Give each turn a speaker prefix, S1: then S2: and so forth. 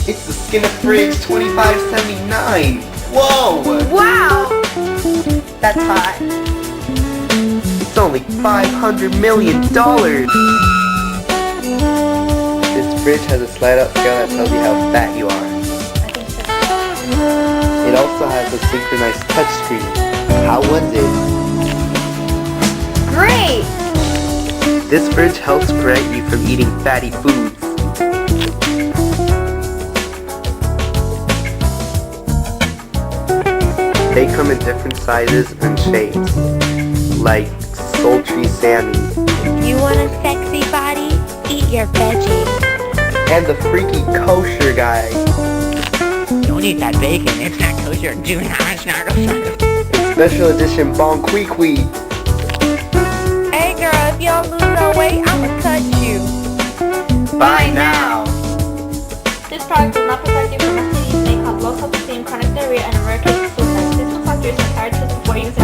S1: It's the Skin of Fridge 2579. Whoa!
S2: Wow! That's hot.
S1: It's only $500 million. This fridge has a slide-out scale that tells you how fat you are.
S2: I think so.
S1: It also has a synchronized touchscreen. How was it?
S2: Great!
S1: This fridge helps prevent you from eating fatty foods. They come in different sizes and shapes, like sultry Sammy.
S3: You want a sexy body? Eat your veggies.
S1: And the freaky kosher guy.
S4: Don't eat that bacon, it's not kosher. Do not snargle.
S1: Special edition Bon Qui Qui.
S3: Hey girl, if y'all lose no weight, I'ma cut you.
S1: Buy now!
S2: This product does not protect you from STDs, may cause low self-esteem, chronic diarrhea, and in rare cases suicide. This will factors are prior to before using